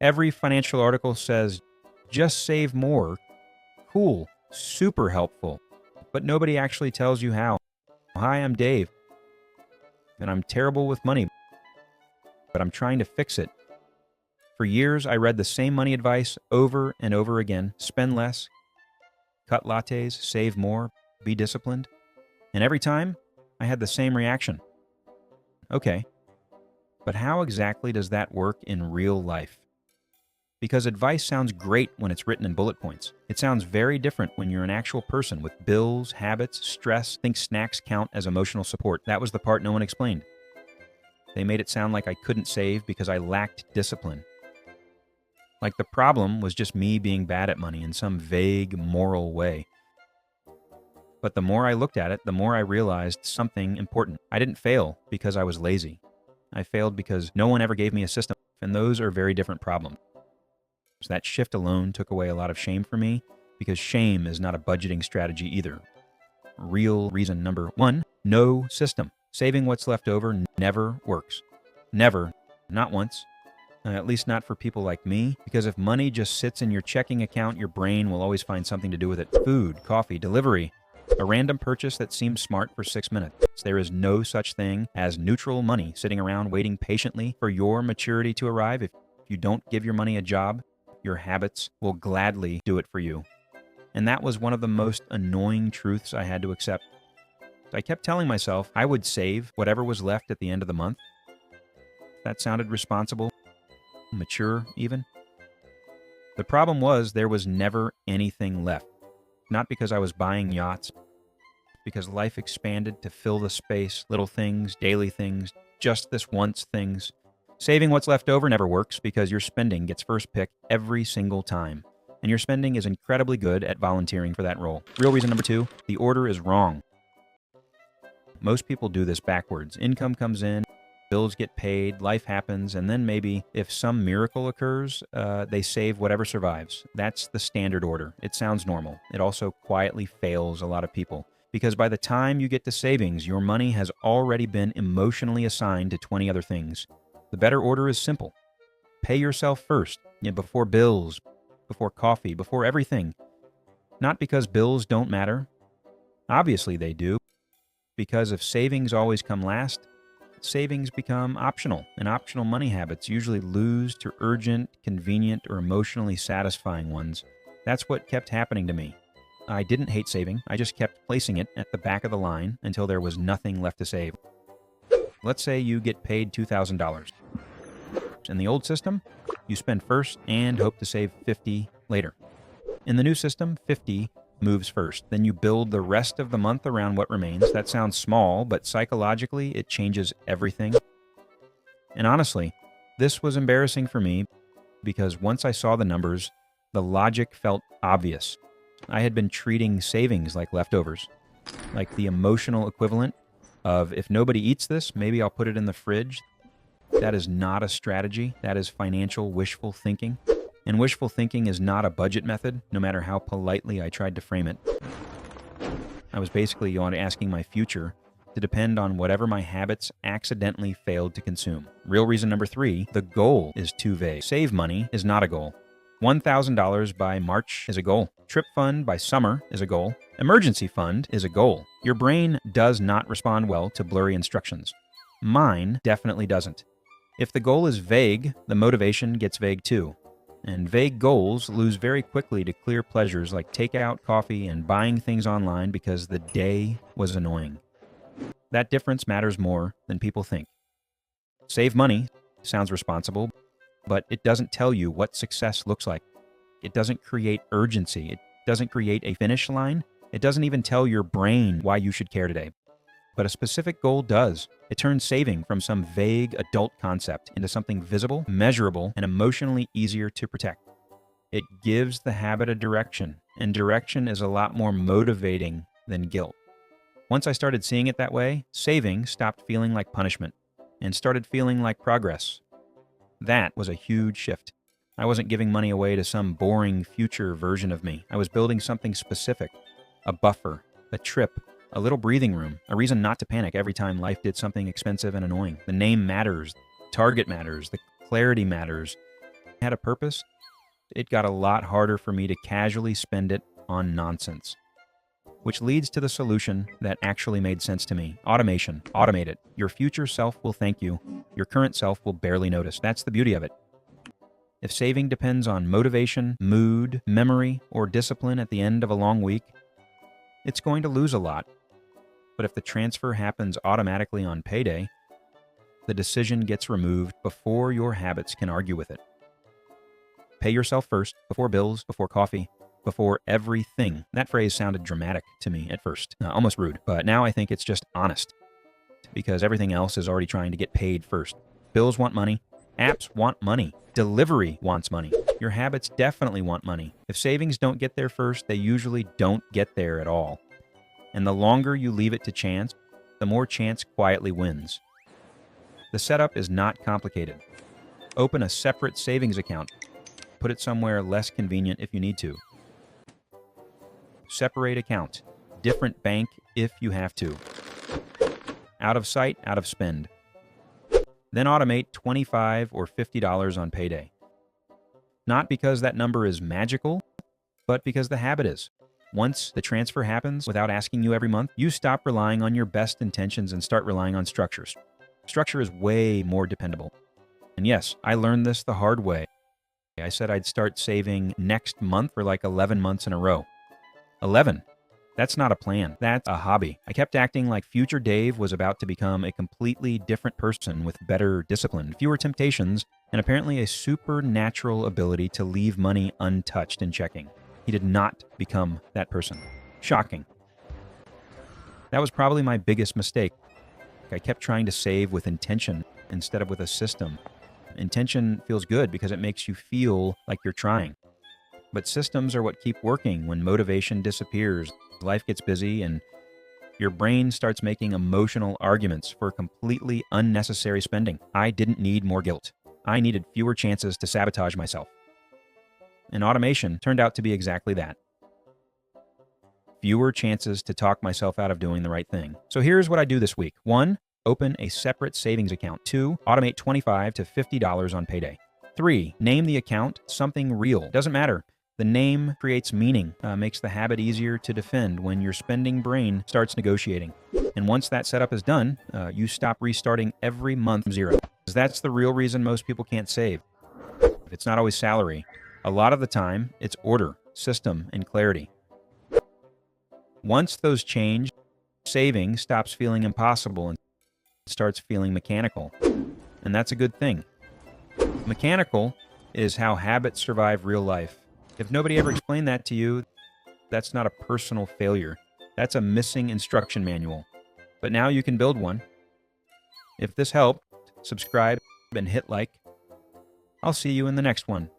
Every financial article says, just save more. Cool, super helpful. But nobody actually tells you how. Hi, I'm Dave, and I'm terrible with money, but I'm trying to fix it. For years, I read the same money advice over and over again. Spend less, cut lattes, save more, be disciplined. And every time, I had the same reaction. Okay, but how exactly does that work in real life? Because advice sounds great when it's written in bullet points. It sounds very different when you're an actual person with bills, habits, stress. Think snacks count as emotional support. That was the part no one explained. They made it sound like I couldn't save because I lacked discipline. Like the problem was just me being bad at money in some vague moral way. But the more I looked at it, the more I realized something important. I didn't fail because I was lazy. I failed because no one ever gave me a system, and those are very different problems. So that shift alone took away a lot of shame for me, because shame is not a budgeting strategy either. Real reason number one, no system. Saving what's left over never works. Never. Not once. At least not for people like me, because if money just sits in your checking account, your brain will always find something to do with it. Food, coffee, delivery, a random purchase that seems smart for 6 minutes. There is no such thing as neutral money sitting around waiting patiently for your maturity to arrive. If you don't give your money a job, your habits will gladly do it for you. And that was one of the most annoying truths I had to accept. I kept telling myself I would save whatever was left at the end of the month. That sounded responsible, mature even. The problem was there was never anything left. Not because I was buying yachts, because life expanded to fill the space, little things, daily things, just this once things. Saving what's left over never works because your spending gets first pick every single time. And your spending is incredibly good at volunteering for that role. Real reason number two, the order is wrong. Most people do this backwards. Income comes in, bills get paid, life happens, and then maybe if some miracle occurs, they save whatever survives. That's the standard order. It sounds normal. It also quietly fails a lot of people. Because by the time you get to savings, your money has already been emotionally assigned to 20 other things. The better order is simple. Pay yourself first, before bills, before coffee, before everything. Not because bills don't matter. Obviously they do. Because if savings always come last, savings become optional, and optional money habits usually lose to urgent, convenient, or emotionally satisfying ones. That's what kept happening to me. I didn't hate saving, I just kept placing it at the back of the line until there was nothing left to save. Let's say you get paid $2,000. In the old system, you spend first and hope to save $50 later. In the new system, $50 moves first. Then you build the rest of the month around what remains. That sounds small, but psychologically, it changes everything. And honestly, this was embarrassing for me because once I saw the numbers, the logic felt obvious. I had been treating savings like leftovers, like the emotional equivalent of if nobody eats this, maybe I'll put it in the fridge. That is not a strategy. That is financial wishful thinking. And wishful thinking is not a budget method, no matter how politely I tried to frame it. I was basically asking my future to depend on whatever my habits accidentally failed to consume. Real reason number three, the goal is too vague. Save money is not a goal. $1,000 by March is a goal. Trip fund by summer is a goal. Emergency fund is a goal. Your brain does not respond well to blurry instructions. Mine definitely doesn't. If the goal is vague, the motivation gets vague too. And vague goals lose very quickly to clear pleasures like takeout, coffee, and buying things online because the day was annoying. That difference matters more than people think. Save money sounds responsible, but it doesn't tell you what success looks like. It doesn't create urgency. It doesn't create a finish line. It doesn't even tell your brain why you should care today. But a specific goal does. It turns saving from some vague adult concept into something visible, measurable, and emotionally easier to protect. It gives the habit a direction, and direction is a lot more motivating than guilt. Once I started seeing it that way, saving stopped feeling like punishment and started feeling like progress. That was a huge shift. I wasn't giving money away to some boring future version of me. I was building something specific, a buffer, a trip, a little breathing room, a reason not to panic every time life did something expensive and annoying. The name matters, the target matters, the clarity matters. had a purpose, it got a lot harder for me to casually spend it on nonsense. Which leads to the solution that actually made sense to me. Automation. Automate it. Your future self will thank you. Your current self will barely notice. That's the beauty of it. If saving depends on motivation, mood, memory, or discipline at the end of a long week, it's going to lose a lot. But if the transfer happens automatically on payday, the decision gets removed before your habits can argue with it. Pay yourself first, before bills, before coffee, before everything. That phrase sounded dramatic to me at first, almost rude, but now I think it's just honest, because everything else is already trying to get paid first. Bills want money. Apps want money. Delivery wants money. Your habits definitely want money. If savings don't get there first, they usually don't get there at all. And the longer you leave it to chance, the more chance quietly wins. The setup is not complicated. Open a separate savings account. Put it somewhere less convenient if you need to. Separate account. Different bank if you have to. Out of sight, out of spend. Then automate $25 or $50 on payday. Not because that number is magical, but because the habit is. Once the transfer happens without asking you every month, you stop relying on your best intentions and start relying on structures. Structure is way more dependable. And yes, I learned this the hard way. I said I'd start saving next month for like 11 months in a row. 11. That's not a plan. That's a hobby. I kept acting like future Dave was about to become a completely different person with better discipline, fewer temptations, and apparently a supernatural ability to leave money untouched in checking. He did not become that person. Shocking. That was probably my biggest mistake. I kept trying to save with intention instead of with a system. Intention feels good because it makes you feel like you're trying. But systems are what keep working when motivation disappears, life gets busy, and your brain starts making emotional arguments for completely unnecessary spending. I didn't need more guilt. I needed fewer chances to sabotage myself. And automation turned out to be exactly that. Fewer chances to talk myself out of doing the right thing. So here's what I do this week. 1. Open a separate savings account. 2. Automate $25 to $50 on payday. 3. Name the account something real. Doesn't matter. The name creates meaning, makes the habit easier to defend when your spending brain starts negotiating. And once that setup is done, you stop restarting every month from zero. Because that's the real reason most people can't save. It's not always salary. A lot of the time, it's order, system, and clarity. Once those change, saving stops feeling impossible and starts feeling mechanical. And that's a good thing. Mechanical is how habits survive real life. If nobody ever explained that to you, that's not a personal failure. That's a missing instruction manual. But now you can build one. If this helped, subscribe and hit like. I'll see you in the next one.